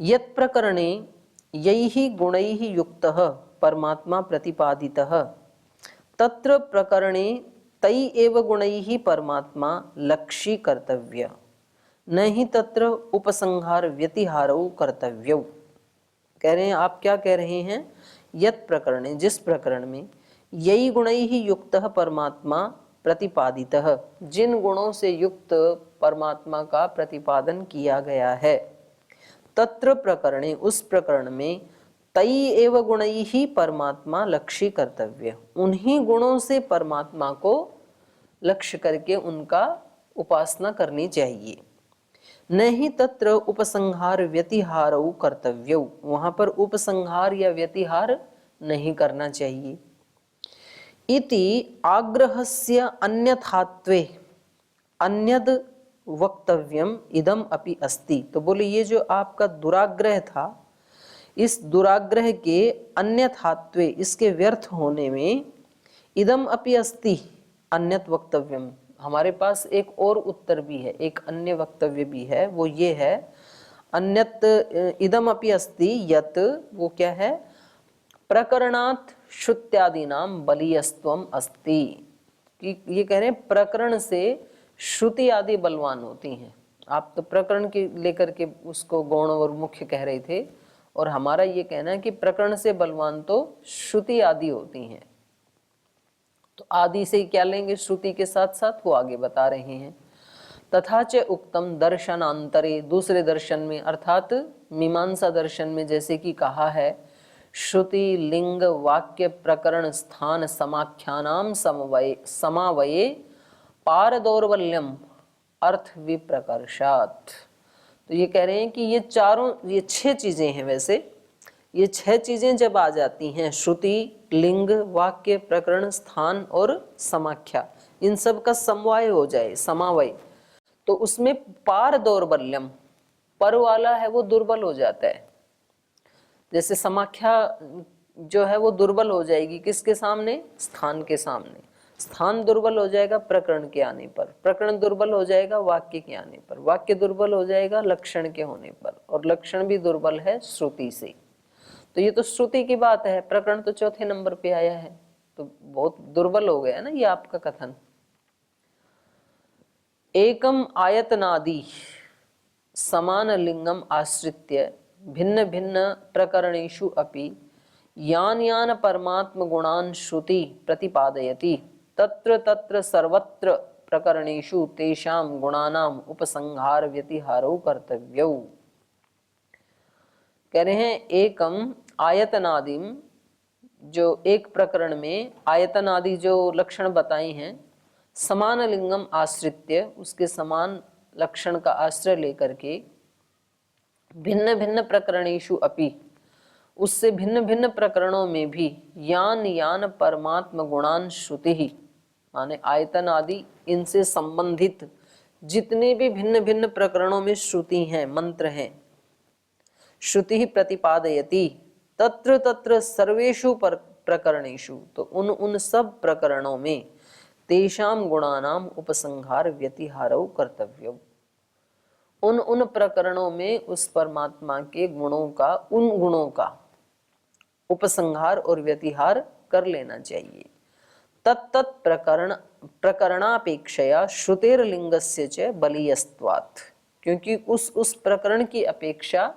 यत् प्रकरणे यैः गुणैः युक्तः परमात्मा प्रतिपादितः तत्र प्रकरणे तै एव गुणैः परमात्मा लक्षी कर्तव्य न ही तत्र उपसंहार व्यतिहारौ कर्तव्यौ। कह रहे हैं, आप क्या कह रहे हैं? यत् प्रकरणे, जिस प्रकरण में यही गुणैः युक्तः परमात्मा प्रतिपादितः, जिन गुणों से युक्त परमात्मा का प्रतिपादन किया गया है, तत्र प्रकरणे, उस प्रकरण में तई एव गुणैः परमात्मा लक्ष्य कर्तव्य, उन्हीं गुणों से परमात्मा को लक्ष्य करके उनका उपासना करनी चाहिए। नहीं तत्र उपसंहार व्यतिहारौ कर्तव्यौ, वहां पर उपसंहार या व्यतिहार नहीं करना चाहिए। इति आग्रहस्य अन्यथात्वे अन्यद वक्तव्यम इदम अपि अस्ति। तो बोले ये जो आपका दुराग्रह था, इस दुराग्रह के अन्यथात्वे, इसके व्यर्थ होने में, इदम अपि अस्ति अन्यत वक्तव्यम, हमारे पास एक और उत्तर भी है, एक अन्य वक्तव्य भी है। वो ये है, अन्यत इदम अपि अस्ति यत, वो क्या है? प्रकरणात् श्रुत्यादीनाम बलीयस्त्वम अस्ति, कि ये कह रहे हैं प्रकरण से श्रुति आदि बलवान होती हैं। आप तो प्रकरण के लेकर के उसको गौण और मुख्य कह रहे थे, और हमारा ये कहना है कि प्रकरण से बलवान तो श्रुति आदि होती हैं। तो आदि से क्या लेंगे? श्रुति के साथ साथ, वो आगे बता रहे हैं। तथा च उक्तम दर्शनांतरे, दूसरे दर्शन में अर्थात मीमांसा दर्शन में जैसे कि कहा है, श्रुति लिंग वाक्य प्रकरण स्थान समाख्यानाम समावये पारदौर्बल्यम अर्थ विप्रकर्षात्। तो ये कह रहे हैं कि ये चारों, ये 6 चीजें हैं। वैसे ये 6 चीजें जब आ जाती हैं, श्रुति लिंग वाक्य प्रकरण स्थान और समाख्या, इन सब का समवाय हो जाए, समावय, तो उसमें पार दौर्बल्यम, पर वाला है वो दुर्बल हो जाता है। जैसे समाख्या जो है वो दुर्बल हो जाएगी किसके सामने? स्थान के सामने। स्थान दुर्बल हो जाएगा प्रकरण के आने पर, प्रकरण दुर्बल हो जाएगा वाक्य के आने पर, वाक्य दुर्बल हो जाएगा लक्षण के होने पर, और लक्षण भी दुर्बल है श्रुति से। तो ये तो श्रुति की बात है, प्रकरण तो चौथे नंबर पे आया है, तो बहुत दुर्बल हो गया ना ये आपका कथन। एकम आयतनादि समान लिंगम आश्रित्य भिन्न भिन्न प्रकरणेषु अपि यान यान परमात्म गुणान श्रुति प्रतिपादयति तत्र तत्र सर्वत्र प्रकरणेषु तेषां गुणानाम उपसंहार व्यतिहारो कर्तव्यौ। कह रहे हैं एकम आयतनादिम, जो एक प्रकरण में आयतन आदि जो लक्षण बताए हैं, समान लिंगम आश्रित्य, उसके समान लक्षण का आश्रय लेकर के, भिन्न भिन्न प्रकरणेषु अपि, उससे भिन्न भिन्न प्रकरणों में भी, यान यान परमात्म गुणान श्रुति, माने आयतन आदि इनसे संबंधित जितने भी भिन्न भिन्न प्रकरणों में श्रुति हैं, मंत्र हैं, श्रुति ही प्रतिपादयति तत्र तत्र सर्वेषु प्रकरणेषु, तो उन सब प्रकरणों में तेषाम गुणानाम उपसंहार व्यतिहारो कर्तव्य, उन प्रकरणों में उस परमात्मा के गुणों का, उन गुणों का उपसंहार और व्यतिहार कर लेना चाहिए। तत्तत् प्रकरणापेक्षया श्रुतेर्लिंगस्य च बलीयस्त्वात्, क्योंकि उस प्रकरण की अपेक्षा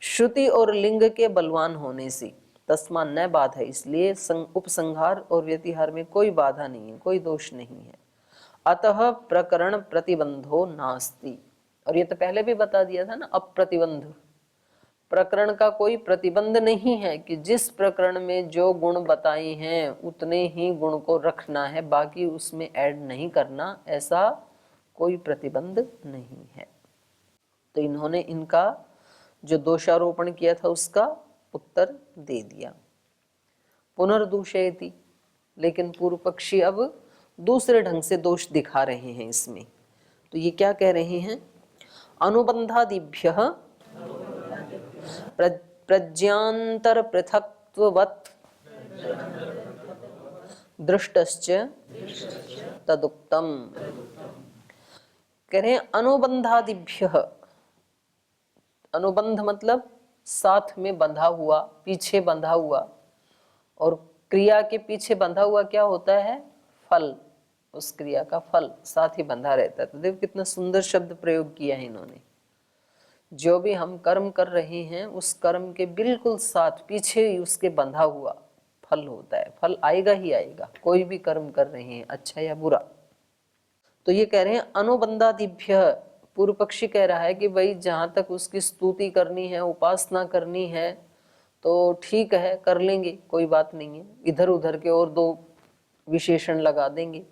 श्रुति और लिंग के बलवान होने से, तस्मा न बाध है, इसलिए उपसंहार और व्यतिहार में कोई बाधा नहीं है, कोई दोष नहीं है। अतः प्रकरण प्रतिबंधो नास्ति, और ये तो पहले भी बता दिया था ना, अप्रतिबंध, प्रकरण का कोई प्रतिबंध नहीं है कि जिस प्रकरण में जो गुण बताए हैं उतने ही गुण को रखना है, बाकी उसमें ऐड नहीं करना, ऐसा कोई प्रतिबंध नहीं है। तो इन्होंने इनका जो दोषारोपण किया था उसका उत्तर दे दिया। पुनर्दूषयति, लेकिन पूर्व पक्षी अब दूसरे ढंग से दोष दिखा रहे हैं इसमें। तो ये क्या कह रहे हैं? अनुबंधादिभ्य प्रज्ञांतर पृथक्त्ववत् दृष्टश्च तदुक्तम। कह रहे हैं अनुबंधादिभ्य, अनुबंध मतलब साथ में बंधा हुआ, पीछे बंधा हुआ, और क्रिया के पीछे बंधा हुआ क्या होता है? फल। उस क्रिया का फल साथ ही बंधा रहता है। तो देखो कितना सुंदर शब्द प्रयोग किया है इन्होंने। जो भी हम कर्म कर रहे हैं उस कर्म के बिल्कुल साथ पीछे उसके बंधा हुआ फल होता है। फल आएगा ही आएगा, कोई भी कर्म कर रहे हैं अच्छा या बुरा। तो ये कह रहे हैं अनुबंधादिभ्य, पूर्व पक्षी कह रहा है कि भाई जहां तक उसकी स्तुति करनी है, उपासना करनी है तो ठीक है, कर लेंगे, कोई बात नहीं है, इधर उधर के और दो विशेषण लगा देंगे।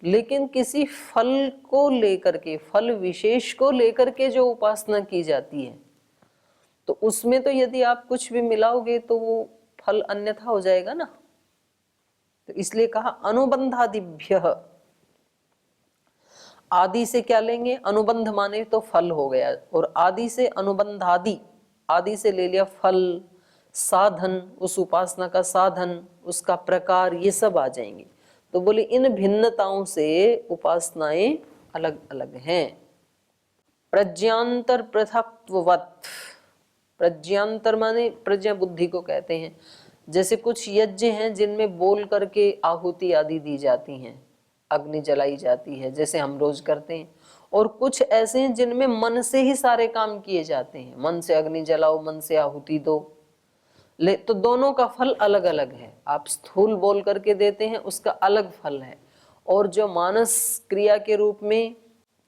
लेकिन किसी फल को लेकर के, फल विशेष को लेकर के जो उपासना की जाती है, तो उसमें तो यदि आप कुछ भी मिलाओगे तो वो फल अन्यथा हो जाएगा ना। तो इसलिए कहा अनुबंधादिभ्य। आदि से क्या लेंगे? अनुबंध माने तो फल हो गया, और आदि से अनुबंधादि, आदि से ले लिया फल, साधन, उस उपासना का साधन, उसका प्रकार, ये सब आ जाएंगे। तो बोले इन भिन्नताओं से उपासनाएं अलग अलग हैं। प्रज्ञांतर पृथक्त्ववत्, प्रज्ञांतर माने प्रज्ञा बुद्धि को कहते हैं। जैसे कुछ यज्ञ हैं जिनमें बोल करके आहुति आदि दी जाती हैं, अग्नि जलाई जाती है जैसे हम रोज करते हैं, और कुछ ऐसे हैं जिनमें मन से ही सारे काम किए जाते हैं, मन से अग्नि जलाओ, मन से आहुति दो। तो दोनों का फल अलग अलग है। आप स्थूल बोल करके देते हैं उसका अलग फल है, और जो मानस क्रिया के रूप में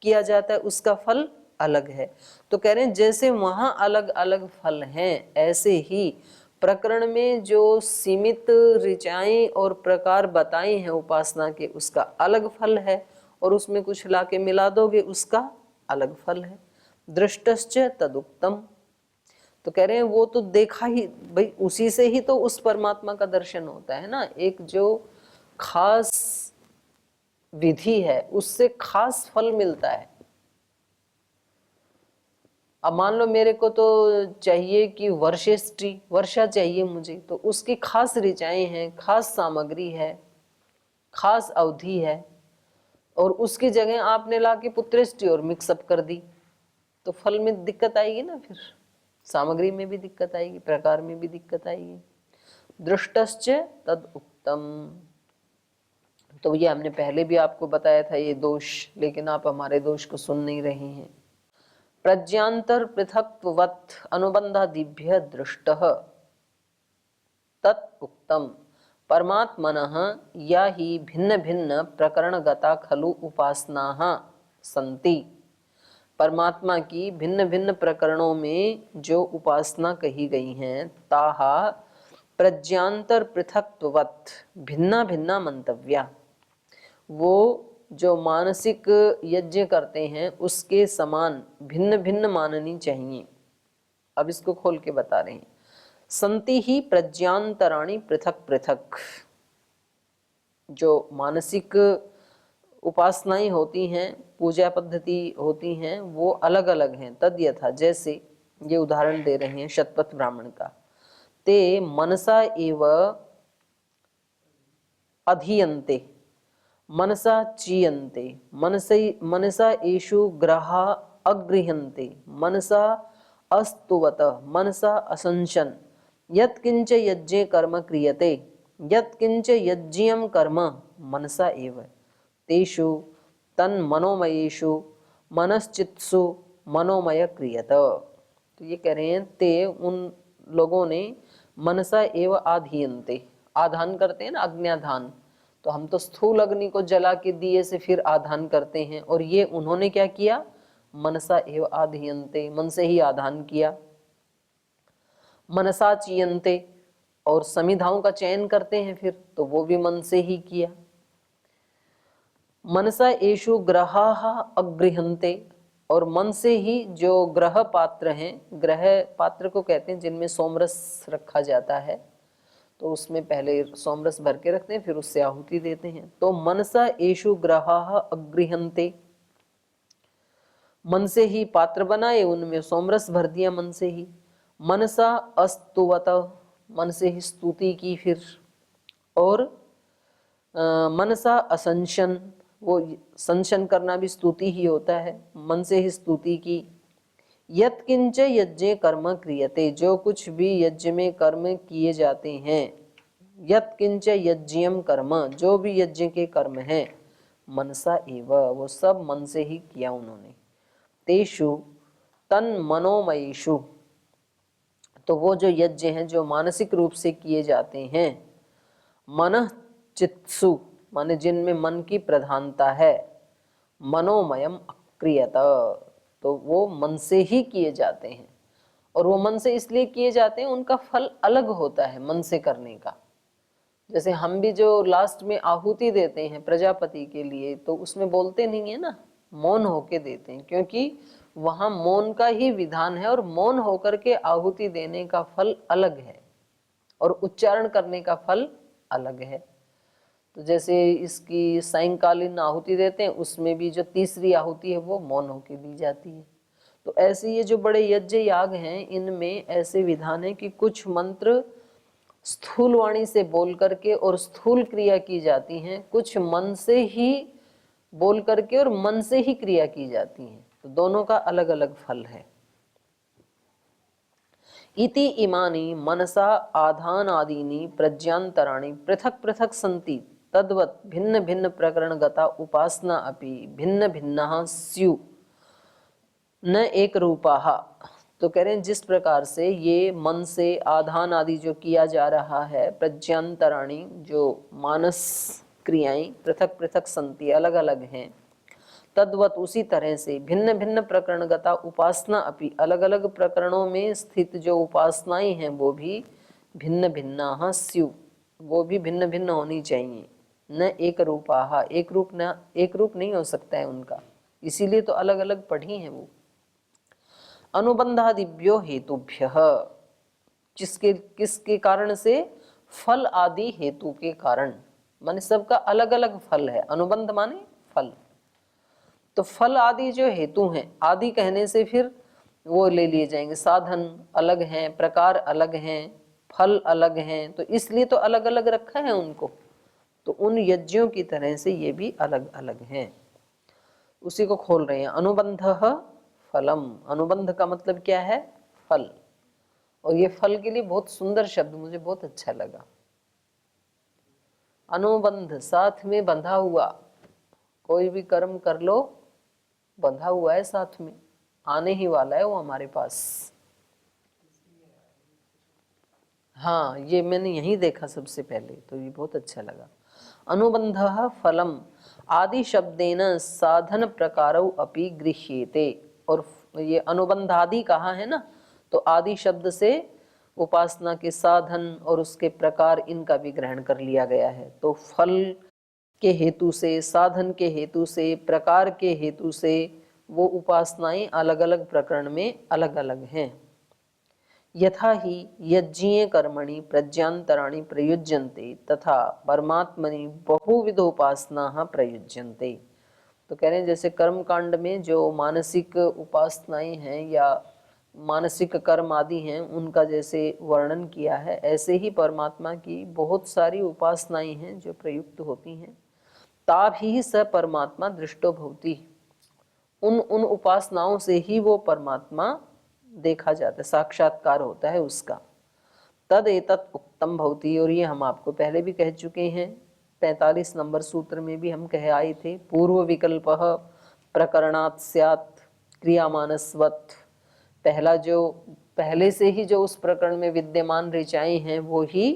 किया जाता है उसका फल अलग है। तो कह रहे हैं जैसे वहां अलग अलग फल हैं, ऐसे ही प्रकरण में जो सीमित ऋचाएं और प्रकार बताए हैं उपासना के, उसका अलग फल है, और उसमें कुछ लाके मिला दोगे उसका अलग फल है। दृष्टश्च तदुक्तम। तो कह रहे हैं वो तो देखा ही, भाई उसी से ही तो उस परमात्मा का दर्शन होता है ना। एक जो खास विधि है उससे खास फल मिलता है। अब मान लो मेरे को तो चाहिए कि वर्षेष्टि, वर्षा चाहिए मुझे, तो उसकी खास ऋचाएं हैं, खास सामग्री है, खास अवधि है, और उसकी जगह आपने लाके पुत्रेष्टि और मिक्सअप कर दी, तो फल में दिक्कत आएगी ना, फिर सामग्री में भी दिक्कत आएगी, प्रकार में भी दिक्कत आएगी। दृष्टश्च तद उक्तम। तो ये हमने पहले भी आपको बताया था ये दोष, लेकिन आप हमारे दोष को सुन नहीं रहे हैं। प्रज्ञांतर पृथक्त्ववत् अनुबंधादिभ्य दृष्टः तत् उक्तम परमात्मनः या ही भिन्न भिन्न प्रकरणगता खलु उपासनाः सन्ति। परमात्मा की भिन्न भिन्न प्रकरणों में जो उपासना कही गई हैं, ताहा प्रज्ञांतर पृथक्त्ववत् भिन्ना भिन्ना मंतव्या, वो जो मानसिक यज्ञ करते हैं उसके समान भिन्न भिन्न माननी चाहिए। अब इसको खोल के बता रहे हैं। संति ही प्रज्ञांतराणि पृथक पृथक, जो मानसिक उपासनाएं होती हैं, पूजा पद्धति होती हैं, वो अलग अलग हैं। तद यथा, जैसे ये उदाहरण दे रहे हैं शतपथ ब्राह्मण का। ते मनसा एव अधीयन्ते मनसा चीयन्ते मनसा एषु ग्रहा अगृह्यन्ते मनसा अस्तुवत मनसा असंशन यत्किंच यज्ञे कर्म क्रियते यत्किंच यज्ञियं कर्म मनसा एव तेषु तन्मनोमयेषु मनश्चित्सु मनोमय क्रियत। तो ये कह रहे हैं ते उन लोगों ने मनसा एव आधीयन्ते, आधान करते हैं ना, अग्न्याधान। तो हम तो स्थूल अग्नि को जला के दिए से फिर आधान करते हैं, और ये उन्होंने क्या किया? मनसा एव आधीयन्ते, मन से ही आधान किया। मनसा चीयन्ते, और समिधाओं का चयन करते हैं फिर, तो वो भी मन से ही किया। मनसा एषु ग्रहाः अगृह्यन्ते, और मन से ही जो ग्रह पात्र हैं, ग्रह पात्र को कहते हैं जिनमें सोमरस रखा जाता है, तो उसमें पहले सोमरस भर के रखते हैं, फिर उससे आहुति देते हैं। तो मनसा एषु ग्रहाः अगृह्यन्ते, मन से ही पात्र बनाए, उनमें सोमरस भर दिया मन से ही। मनसा अस्तुवत, मन से ही स्तुति की फिर। और मनसा असंशन, वो संशन करना भी स्तुति ही होता है, मन से ही स्तुति की। यत्किंच यज्ञे कर्म क्रियते, जो कुछ भी यज्ञ में कर्म किए जाते हैं, यत्किंच यज्ञम कर्म, जो भी यज्ञ के कर्म हैं, मनसा एव, वो सब मन से ही किया उन्होंने। तेषु तन मनोमयेषु, तो वो जो यज्ञ हैं जो मानसिक रूप से किए जाते हैं, मन चित्सु, माने जिनमें मन की प्रधानता है, मनोमयम अक्रियत, तो वो मन से ही किए जाते हैं। और वो मन से इसलिए किए जाते हैं, उनका फल अलग होता है मन से करने का। जैसे हम भी जो लास्ट में आहुति देते हैं प्रजापति के लिए, तो उसमें बोलते नहीं है ना, मौन होके देते हैं, क्योंकि वहां मौन का ही विधान है, और मौन होकर के आहुति देने का फल अलग है और उच्चारण करने का फल अलग है। तो जैसे इसकी सायंकालीन आहुति देते हैं, उसमें भी जो तीसरी आहुति है वो मौन होके दी जाती है। तो ऐसे ये जो बड़े यज्ञ याग हैं, इनमें ऐसे विधान है कि कुछ मंत्र स्थूल वाणी से बोल करके और स्थूल क्रिया की जाती हैं, कुछ मन से ही बोल करके और मन से ही क्रिया की जाती हैं। तो दोनों का अलग अलग फल है। इति इमानि मनसा आधानादीनि प्रज्ञान्तराणि पृथक पृथक सन्ति, तद्वत् भिन्न भिन्न प्रकरणगता उपासना अपि भिन्न भिन्नाः स्यु न एक रूपाः। तो कह रहे हैं जिस प्रकार से ये मन से आधान आदि जो किया जा रहा है, प्रज्ञान्तराणि जो मानस क्रियाएं पृथक पृथक संति अलग अलग हैं, तद्वत उसी तरह से भिन्न भिन्न प्रकरणगता उपासना अपि अलग अलग प्रकरणों में स्थित जो उपासनाएं हैं वो भी भिन्न भिन्नाः स्यु, वो भी भिन्न भिन्न होनी चाहिए। न एक रूपाः, एक रूप नहीं हो सकता है उनका, इसीलिए तो अलग अलग पढ़ी हैं वो। अनुबंधादिभ्यो हेतुभ्यः, किसके कारण से? फल आदि हेतु के कारण, माने सबका अलग अलग फल है। अनुबंध माने फल, तो फल आदि जो हेतु हैं, आदि कहने से फिर वो ले लिए जाएंगे, साधन अलग हैं, प्रकार अलग हैं, फल अलग हैं, तो इसलिए तो अलग अलग रखा है उनको। तो उन यज्ञों की तरह से ये भी अलग अलग हैं। उसी को खोल रहे हैं, अनुबंधः फलम। अनुबंध का मतलब क्या है? फल। और ये फल के लिए बहुत सुंदर शब्द मुझे बहुत अच्छा लगा। अनुबंध, साथ में बंधा हुआ, कोई भी कर्म कर लो बंधा हुआ है, साथ में आने ही वाला है वो हमारे पास। हाँ, ये मैंने यही देखा सबसे पहले, तो ये बहुत अच्छा लगा। अनुबंधः फलम आदि शब्देन साधन प्रकारौ अपि गृह्येते। और ये अनुबंध आदि कहा है ना, तो आदि शब्द से उपासना के साधन और उसके प्रकार, इनका भी ग्रहण कर लिया गया है। तो फल के हेतु से, साधन के हेतु से, प्रकार के हेतु से वो उपासनाएं अलग अलग प्रकरण में अलग अलग हैं। यथा ही यज्ञीय कर्मणि प्रज्ञान्तराणि प्रयुज्यन्ते तथा परमात्मनि बहुविध उपासना प्रयुज्यन्ते। तो कह रहे हैं जैसे कर्म कांड में जो मानसिक उपासनाएं हैं या मानसिक कर्म आदि हैं, उनका जैसे वर्णन किया है, ऐसे ही परमात्मा की बहुत सारी उपासनाएं हैं जो प्रयुक्त होती हैं। ताभि स परमात्मा दृष्टो भवति, उन उपासनाओं से ही वो परमात्मा देखा जाता है, साक्षात्कार होता है उसका। तद एतत् उक्तम भवति, और ये हम आपको पहले भी कह चुके हैं, 45 नंबर सूत्र में भी हम कह आए थे। पूर्व विकल्प प्रकरणात् स्यात् क्रियामानस्वत्, पहला जो पहले से ही जो उस प्रकरण में विद्यमान ऋचाएं हैं वो ही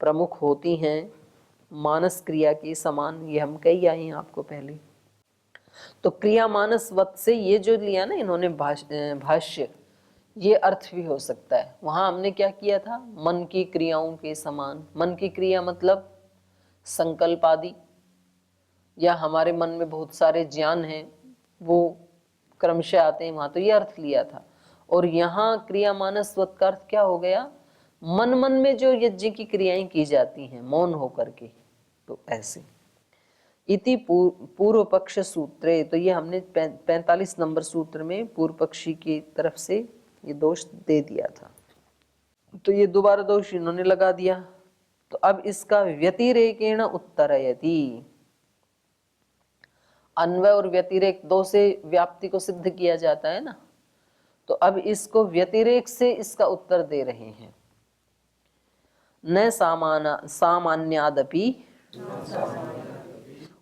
प्रमुख होती हैं मानस क्रिया के समान, ये हम कही आए हैं आपको पहले। तो क्रिया मानसवत से ये जो लिया ना इन्होंने भाष्य, ये अर्थ भी हो सकता है। वहां हमने क्या किया था? मन की क्रियाओं के समान। मन की क्रिया मतलब संकल्प आदि, या हमारे मन में बहुत सारे ज्ञान हैं वो क्रमशः आते हैं, वहां तो ये अर्थ लिया था। और यहाँ क्रिया मानसवत का अर्थ क्या हो गया? मन मन में जो यज्ञ की क्रियाएं की जाती हैं मौन होकर के, तो ऐसे। इति पूर्व पक्ष सूत्रे, तो ये हमने 45 नंबर सूत्र में पूर्व पक्षी की तरफ से ये दोष दे दिया था, तो ये दोबारा दोष इन्होंने लगा दिया। तो अब इसका व्यतिरेकेण उत्तरयति, अन्वय और व्यतिरेक दो से व्याप्ति को सिद्ध किया जाता है ना, तो अब इसको व्यतिरेक से इसका उत्तर दे रहे हैं। न सामान्यादपि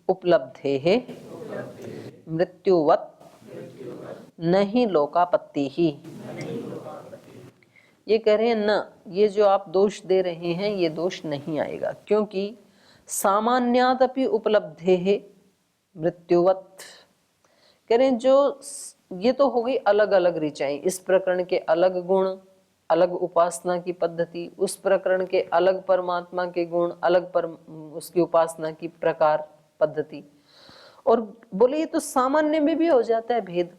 उपलब्धेः मृत्युवत् न ही लोकापत्ति ही। ये कह रहे हैं न, ये जो आप दोष दे रहे हैं ये दोष नहीं आएगा, क्योंकि सामान्यादपि उपलब्धेः मृत्युवत्, कह रहे हैं जो ये तो हो गई अलग अलग ऋचाएं, इस प्रकरण के अलग गुण, अलग उपासना की पद्धति, उस प्रकरण के अलग परमात्मा के गुण, अलग उसकी उपासना की प्रकार पद्धति। और बोले ये तो सामान्य में भी हो जाता है भेद,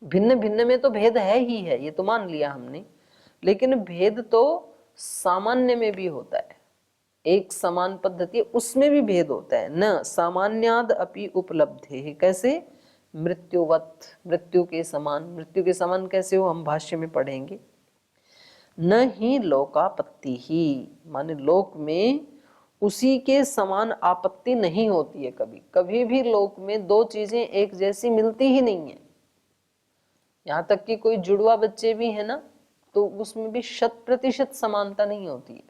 भिन्न भिन्न में तो भेद है ही है, ये तो मान लिया हमने, लेकिन भेद तो सामान्य में भी होता है, एक समान पद्धति उसमें भी भेद होता है। न सामान्याद अपि उपलब्धे, कैसे? मृत्युवत, मृत्यु के समान। मृत्यु के समान कैसे हो, हम भाष्य में पढ़ेंगे। न ही लोकापत्ति ही, माने लोक में उसी के समान आपत्ति नहीं होती है कभी, कभी भी लोक में दो चीजें एक जैसी मिलती ही नहीं है। यहाँ तक कि कोई जुड़वा बच्चे भी है ना, तो उसमें भी 100% समानता नहीं होती है।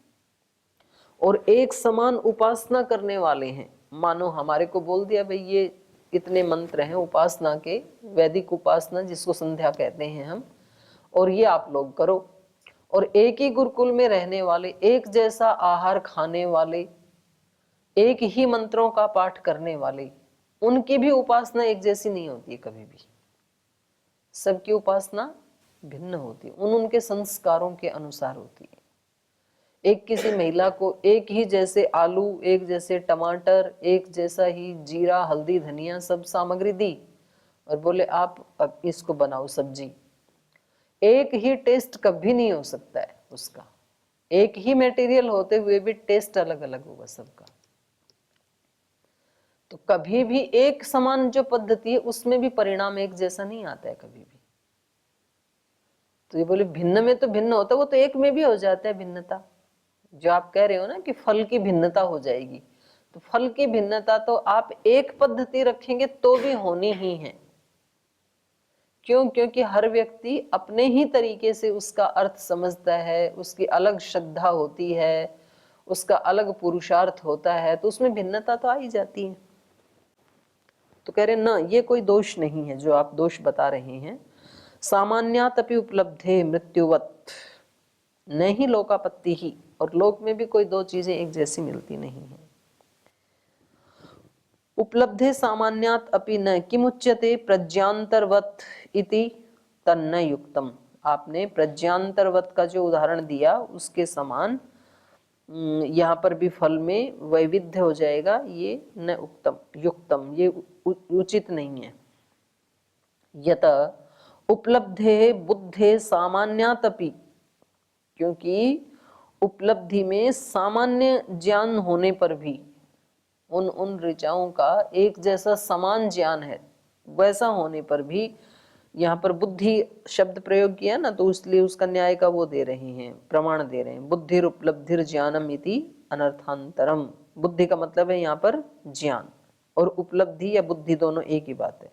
और एक समान उपासना करने वाले हैं, मानो हमारे को बोल दिया भाई ये इतने मंत्र हैं उपासना के, वैदिक उपासना जिसको संध्या कहते हैं हम, और ये आप लोग करो। और एक ही गुरुकुल में रहने वाले, एक जैसा आहार खाने वाले, एक ही मंत्रों का पाठ करने वाले, उनकी भी उपासना एक जैसी नहीं होती है कभी भी। सबकी उपासना भिन्न होती है, उनके संस्कारों के अनुसार होती है। एक किसी महिला को एक ही जैसे आलू, एक जैसे टमाटर, एक जैसा ही जीरा, हल्दी, धनिया सब सामग्री दी और बोले आप अब इसको बनाओ सब्जी, एक ही टेस्ट कभी नहीं हो सकता है उसका। एक ही मटेरियल होते हुए भी टेस्ट अलग अलग होगा सबका। तो कभी भी एक समान जो पद्धति है उसमें भी परिणाम एक जैसा नहीं आता है कभी भी। तो ये बोले भिन्न में तो भिन्न होता है, वो तो एक में भी हो जाता है भिन्नता। जो आप कह रहे हो ना कि फल की भिन्नता हो जाएगी, तो फल की भिन्नता तो आप एक पद्धति रखेंगे तो भी होनी ही है। क्यों? क्योंकि हर व्यक्ति अपने ही तरीके से उसका अर्थ समझता है, उसकी अलग श्रद्धा होती है, उसका अलग पुरुषार्थ होता है, तो उसमें भिन्नता तो आ ही जाती है। तो कह रहे ना, ये कोई दोष नहीं है जो आप दोष बता रहे हैं। सामान्यातपि उपलब्धे मृत्युवत नहीं लोकापत्ति ही, और लोक में भी कोई दो चीजें एक जैसी मिलती नहीं है। उपलब्धे सामान्यात अपि न किमुच्यते प्रज्ञांतरवत इति तन्न युक्तम। आपने प्रज्ञांतरवत का जो उदाहरण दिया उसके समान यहाँ पर भी फल में वैविध्य हो जाएगा, ये न उक्तम युक्तम, ये उचित नहीं है। यत उपलब्धे बुद्धे सामान्यातपि, क्योंकि उपलब्धि में सामान्य ज्ञान होने पर भी उन ऋचाओं का एक जैसा समान ज्ञान है, वैसा होने पर भी यहाँ पर बुद्धि शब्द प्रयोग किया ना, तो इसलिए उसका न्याय का वो दे रहे हैं, प्रमाण दे रहे हैं। बुद्धिर उपलब्धिर ज्ञानम इति अनर्थांतरम। बुद्धि का मतलब है यहाँ पर ज्ञान, और उपलब्धि या बुद्धि दोनों एक ही बात है।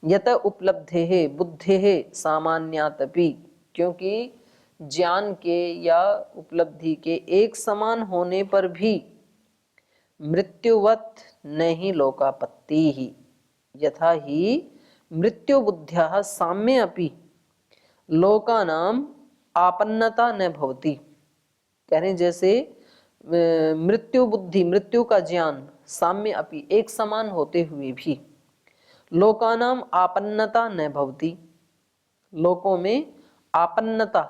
यत उपलब्धे बुद्धे सामान्यातपि, क्योंकि ज्ञान के या उपलब्धि के एक समान होने पर भी मृत्युवत नहीं लोकापत्ति ही, यथा ही मृत्यु बुद्ध्या साम्य अपि लोकानाम आपन्नता न भवति। कह रहे जैसे मृत्यु बुद्धि, मृत्यु का ज्ञान, साम्य अपि एक समान होते हुए भी लोकानाम आपन्नता न भवति, लोकों में आपन्नता,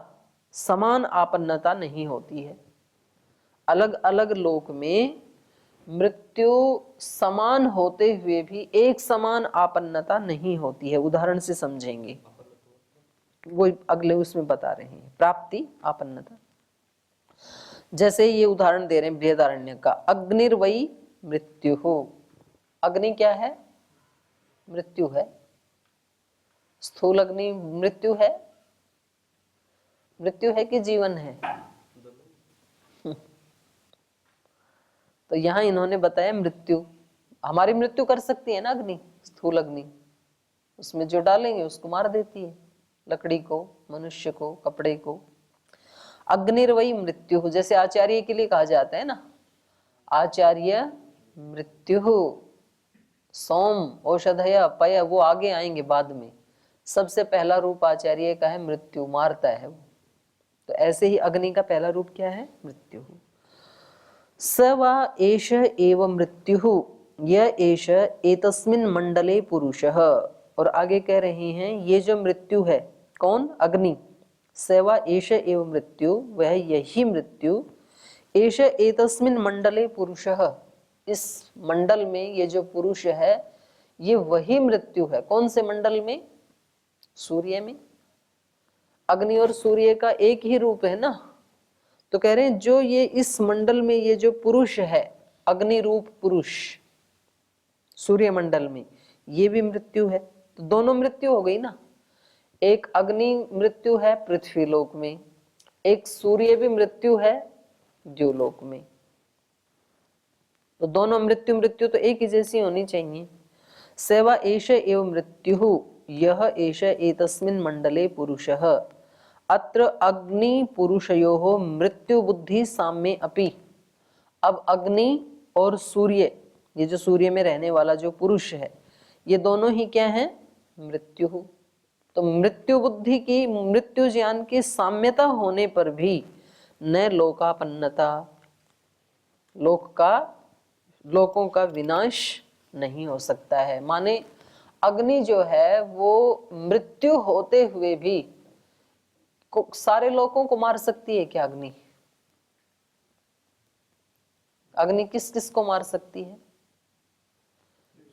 समान आपन्नता नहीं होती है। अलग अलग लोक में मृत्यु समान होते हुए भी एक समान आपन्नता नहीं होती है। उदाहरण से समझेंगे, वो अगले उसमें बता रहे हैं प्राप्ति आपन्नता। जैसे ये उदाहरण दे रहे हैं बृहदारण्य का, अग्निर्वई मृत्यु हो। अग्नि क्या है? मृत्यु है। स्थूल अग्नि मृत्यु है, मृत्यु है कि जीवन है? तो यहां इन्होंने बताया मृत्यु। हमारी मृत्यु कर सकती है ना अग्नि, स्थूल अग्नि, उसमें जो डालेंगे उसको मार देती है। लकड़ी को, मनुष्य को, कपड़े को। अग्निर्वई मृत्यु, जैसे आचार्य के लिए कहा जाता है ना, आचार्य मृत्यु, सोम औषधय पय, वो आगे आएंगे बाद में। सबसे पहला रूप आचार्य का है मृत्यु, मारता है वो। तो ऐसे ही अग्नि का पहला रूप क्या है? मृत्यु। स वा एष एव मृत्यु य एष एतस्मिन् मंडले पुरुषः। और आगे कह रहे हैं ये जो मृत्यु है, कौन? अग्नि। स वा एष एव मृत्यु, वह यही मृत्यु, एष एतस्मिन् मंडले पुरुषः, इस मंडल में ये जो पुरुष है ये वही मृत्यु है। कौन से मंडल में? सूर्य में। अग्नि और सूर्य का एक ही रूप है ना। तो कह रहे हैं जो ये इस मंडल में ये जो पुरुष है, अग्नि रूप पुरुष सूर्य मंडल में, ये भी मृत्यु है। तो दोनों मृत्यु हो गई ना। एक अग्नि मृत्यु है पृथ्वी लोक में, एक सूर्य भी मृत्यु है द्युलोक में। तो दोनों मृत्यु मृत्यु तो एक ही जैसी होनी चाहिए। सेवा एष एव मृत्यु यह एष एतस्मिन् मंडले पुरुषः अत्र अग्नि पुरुषयोः मृत्यु बुद्धि साम्ये अपि। अब अग्नि और सूर्य, ये जो सूर्य में रहने वाला जो पुरुष है, ये दोनों ही क्या है? मृत्यु। तो मृत्यु बुद्धि की, मृत्यु ज्ञान की साम्यता होने पर भी न लोकापन्नता, लोकों का विनाश नहीं हो सकता है। माने अग्नि जो है वो मृत्यु होते हुए भी सारे लोगों को मार सकती है क्या? अग्नि, अग्नि किस किस को मार सकती है?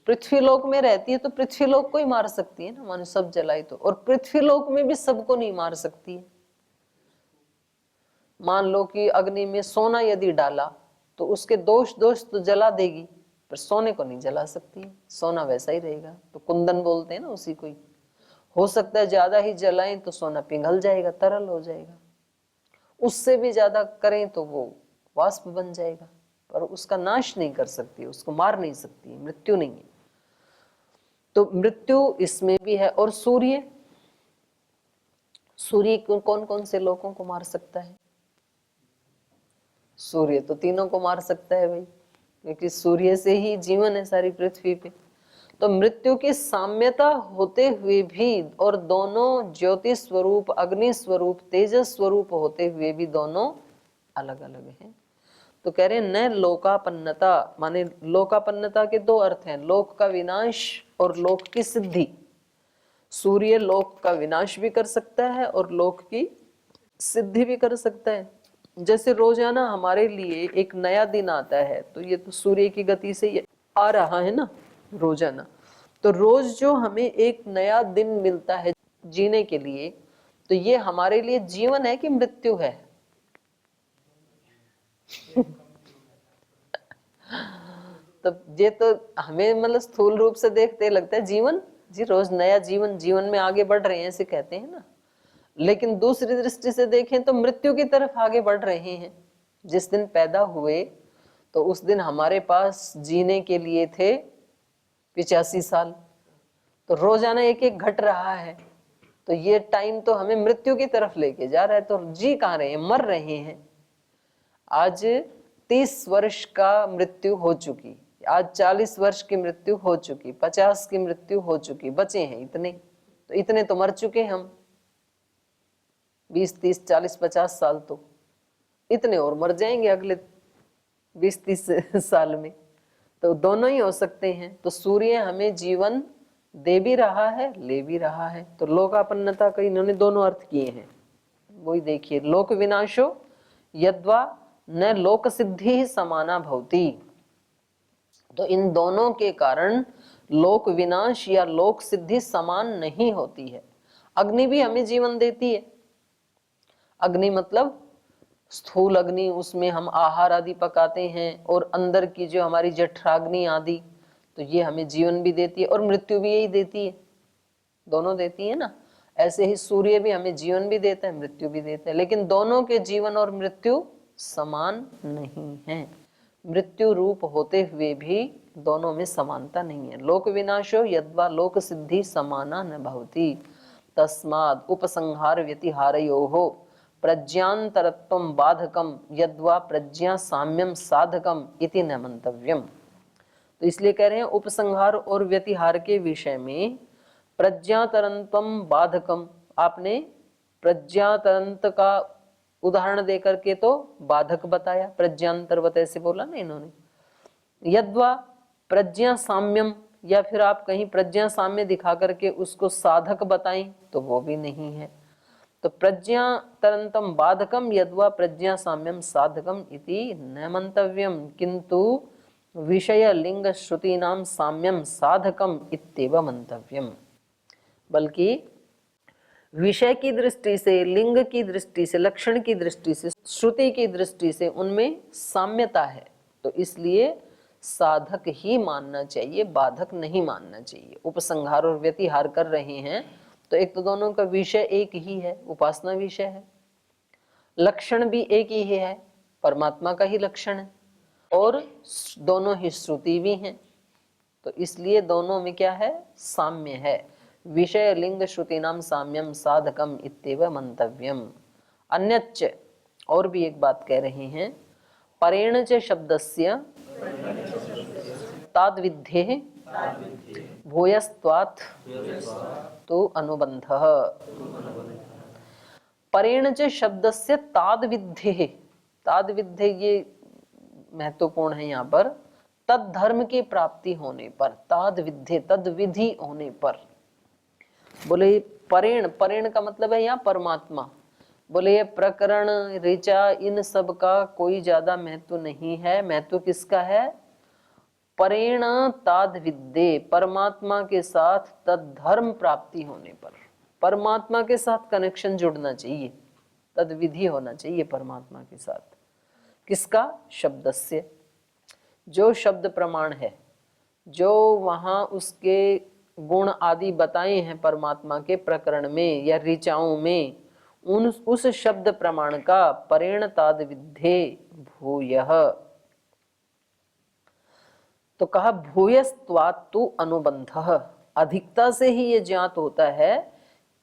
पृथ्वी लोक में रहती है तो पृथ्वी लोक को ही मार सकती है ना, मानो सब जलाई तो। और पृथ्वी लोक में भी सबको नहीं मार सकती है। मान लो कि अग्नि में सोना यदि डाला तो उसके दोष तो जला देगी, पर सोने को नहीं जला सकती है। सोना वैसा ही रहेगा। तो कुंदन बोलते हैं ना उसी को ही। हो सकता है ज्यादा ही जलाएं तो सोना पिघल जाएगा, तरल हो जाएगा। उससे भी ज्यादा करें तो वो वाष्प बन जाएगा, पर उसका नाश नहीं कर सकती, उसको मार नहीं सकती, मृत्यु नहीं है। तो मृत्यु इसमें भी है। और सूर्य कौन कौन से लोगों को मार सकता है? सूर्य तो तीनों को मार सकता है भाई, क्योंकि सूर्य से ही जीवन है सारी पृथ्वी पे। तो मृत्यु की साम्यता होते हुए भी, और दोनों ज्योति स्वरूप, अग्नि स्वरूप, तेजस स्वरूप होते हुए भी दोनों अलग अलग हैं। तो कह रहे हैं न लोकापन्नता, माने लोकापन्नता के दो अर्थ हैं, लोक का विनाश और लोक की सिद्धि। सूर्य लोक का विनाश भी कर सकता है और लोक की सिद्धि भी कर सकता है। जैसे रोजाना हमारे लिए एक नया दिन आता है, तो ये तो सूर्य की गति से ये आ रहा है ना रोजाना। तो रोज जो हमें एक नया दिन मिलता है जीने के लिए, तो ये हमारे लिए जीवन है कि मृत्यु है? तो ये तो हमें मतलब स्थूल रूप से देखते लगता है जीवन जी, रोज नया जीवन में आगे बढ़ रहे हैं ऐसे कहते हैं ना। लेकिन दूसरी दृष्टि से देखें तो मृत्यु की तरफ आगे बढ़ रहे हैं। जिस दिन पैदा हुए तो उस दिन हमारे पास जीने के लिए थे 85 साल, तो रोजाना एक एक घट रहा है। तो ये टाइम तो हमें मृत्यु की तरफ लेके जा रहा है। तो जी कहाँ रहे हैं? मर रहे हैं। आज 30 वर्ष का मृत्यु हो चुकी, आज 40 वर्ष की मृत्यु हो चुकी, 50 की मृत्यु हो चुकी, बचे हैं इतने। तो इतने तो मर चुके हम 20, 30, 40, 50 साल, तो इतने और मर जाएंगे अगले 20, 30 साल में। तो दोनों ही हो सकते हैं। तो सूर्य हमें जीवन दे भी रहा है, ले भी रहा है। तो लोकापन्नता का इन्होंने दोनों अर्थ किए हैं। वही देखिए, लोक विनाशो यद्वा न लोक सिद्धि ही समाना भवती। तो इन दोनों के कारण लोक विनाश या लोक सिद्धि समान नहीं होती है। अग्नि भी हमें जीवन देती है। अग्नि मतलब स्थूल अग्नि, उसमें हम आहार आदि पकाते हैं, और अंदर की जो हमारी जठराग्नि आदि, तो ये हमें जीवन भी देती है और मृत्यु भी यही देती है, दोनों देती है ना। ऐसे ही सूर्य भी हमें जीवन भी देता है, मृत्यु भी देता है। लेकिन दोनों के जीवन और मृत्यु समान नहीं है। मृत्यु रूप होते हुए भी दोनों में समानता नहीं है। लोक विनाशो यद्वा लोक सिद्धि समाना न भवति। तस्माद् उपसंहार व्यतिहारयोः प्रज्ञान्तरत्वं बाधकम यद्वा प्रज्ञा साम्यम साधकम इति न मंतव्यम। तो इसलिए कह रहे हैं उपसंहार और व्यतिहार के विषय में प्रज्ञातरंतम बाधकम, आपने प्रज्ञातरंत का उदाहरण देकर के तो बाधक बताया, प्रज्ञांतरवत ऐसे बोला ना इन्होंने। यद्वा प्रज्ञा साम्यम, या फिर आप कहीं प्रज्ञा साम्य दिखा करके उसको साधक बताएं तो वो भी नहीं है। तो प्रज्ञा तरंतम बाधकम यद्वा प्रज्ञा साम्यम साधकम इति न मंतव्यम, किंतु विषय लिंग श्रुति नाम साम्यम साधकम इत्येव मंतव्यम। बल्कि विषय की दृष्टि से, लिंग की दृष्टि से, लक्षण की दृष्टि से, श्रुति की दृष्टि से उनमें साम्यता है, तो इसलिए साधक ही मानना चाहिए, बाधक नहीं मानना चाहिए। उपसंहार और व्यतिहार कर रहे हैं तो एक तो दोनों का विषय एक ही है, उपासना विषय है, लक्षण भी एक ही है, परमात्मा का ही लक्षण है, और दोनों ही श्रुति भी हैं, तो इसलिए दोनों में क्या है, साम्य है। विषय लिंग श्रुति नाम साम्यम साधकम इत्येव मंतव्यम। अन्यच्च, और भी एक बात कह रहे हैं, परेण च शब्दस्य ताद्विद्धेः भूयस्त्वात् तो अनुबंधः। परेण च शब्दस्य ताद्विद्धेः, ताद्विद्धेः ये महत्वपूर्ण है यहाँ पर, तद धर्म की प्राप्ति होने पर, ताद्विद्धे तद विधि होने पर। बोले परेण, परेण का मतलब है यहाँ परमात्मा। बोले ये प्रकरण ऋचा इन सब का कोई ज्यादा महत्व नहीं है, महत्व किसका है, परेण ताद विद्ये, परमात्मा के साथ तद धर्म प्राप्ति होने पर, परमात्मा के साथ कनेक्शन जुड़ना चाहिए, तद विधि होना चाहिए परमात्मा के साथ। किसका, शब्दस्य, जो शब्द प्रमाण है, जो वहां उसके गुण आदि बताए हैं परमात्मा के प्रकरण में या ऋचाओं में, उस शब्द प्रमाण का परेण ताद विद्धे भूयः। तो कहा भूयस्त्वात् तु अनुबंधः, अधिकता से ही ये ज्ञात होता है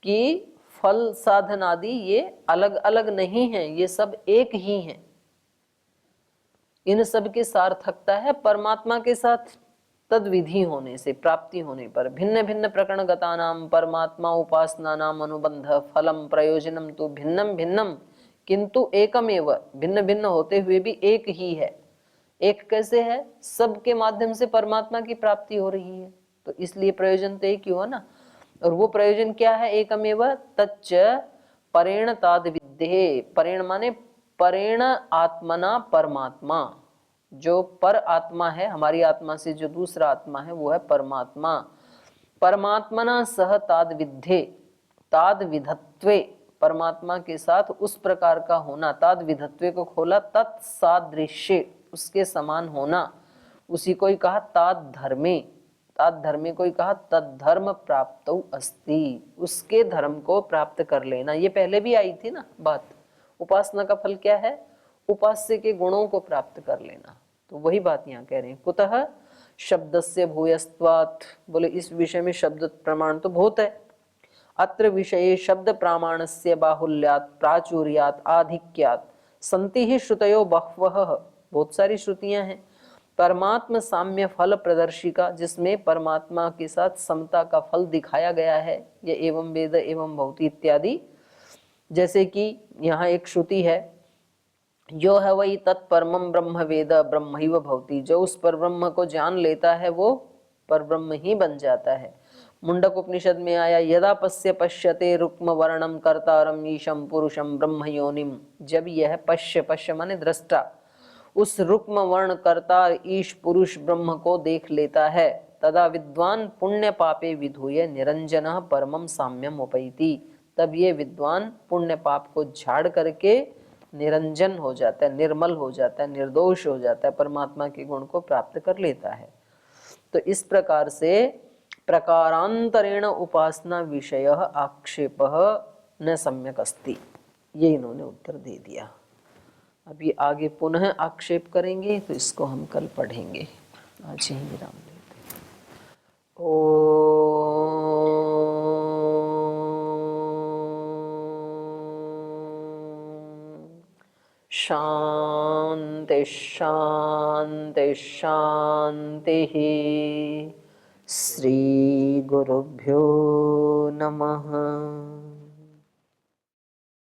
कि फल साधन आदि ये अलग अलग नहीं है, ये सब एक ही हैं। इन सब की सार्थकता है परमात्मा के साथ तद विधि होने से, प्राप्ति होने पर। भिन्न भिन्न प्रकरणगता नाम परमात्मा उपासना नाम अनुबंध फलम प्रयोजनम तो भिन्नम भिन्नम किंतु एकमेव, भिन्न भिन्न होते हुए भी एक ही है। एक कैसे है, सबके माध्यम से परमात्मा की प्राप्ति हो रही है, तो इसलिए प्रयोजन तो एक ही हुआ ना। और वो प्रयोजन क्या है, एकमेव तच्च परेण ताद विद्धे, परेण माने परेण आत्मना परमात्मा, जो पर आत्मा है, हमारी आत्मा से जो दूसरा आत्मा है वो है परमात्मा। परमात्मना सह ताद विद्धे, ताद विधत्वे, परमात्मा के साथ उस प्रकार का होना, ताद विधत्वे को खोला, तत्सादृश्य, उसके समान होना, उसी को ही कहा ताद धर्मे, ताद धर्मे को ही कहा तद धर्म प्राप्तौ अस्ति, उसके धर्म को प्राप्त कर लेना। ये पहले भी आई थी ना बात। उपासना का फल क्या है, उपास्य के गुणों को प्राप्त कर लेना, तो वही बात यहाँ कह रहे हैं। कुतः शब्दस्य भूयस्त्वात्, बोले इस विषय में शब्द प्रमाण तो बहुत है। अत्र विषये शब्द प्रामाणस्य बाहुल्यात् प्राचुर्यात् आधिक्यात् संति ही श्रुतयो बहवः, बहुत सारी श्रुतियां हैं। परमात्म साम्य फल प्रदर्शिका, जिसमें परमात्मा के साथ समता का फल दिखाया गया है, ये एवं वेद एवं भवति इत्यादि। जैसे कि यहाँ एक श्रुति है, जो है वही तत्परमं ब्रह्म वेद ब्रह्मैव भवति, जो उस पर ब्रह्म को जान लेता है वो पर ब्रह्म ही बन जाता है। मुंडक उपनिषद में आया, यदा पश्य पश्यते रुक्म वर्णम कर्तारम ईशम पुरुषम ब्रह्म योनिम, जब यह पश्य, पश्य माने दृष्टा, उस रुक्म वर्ण कर्ता ईश पुरुष ब्रह्म को देख लेता है, तदा विद्वान पुण्य पापे विधूय निरंजनः परमं साम्यम उपैति, तब ये विद्वान पुण्य पाप को झाड़ करके निरंजन हो जाता है, निर्मल हो जाता है, निर्दोष हो जाता है, परमात्मा के गुण को प्राप्त कर लेता है। तो इस प्रकार से प्रकारांतरेण उपासना विषय आक्षेप न सम्यक अस्ति, ये इन्होंने उत्तर दे दिया। अभी आगे पुनः आक्षेप करेंगे, तो इसको हम कल पढ़ेंगे। आज ही विराम लेते हैं। ओम शांति शांति शांति। श्री गुरुभ्यो नमः।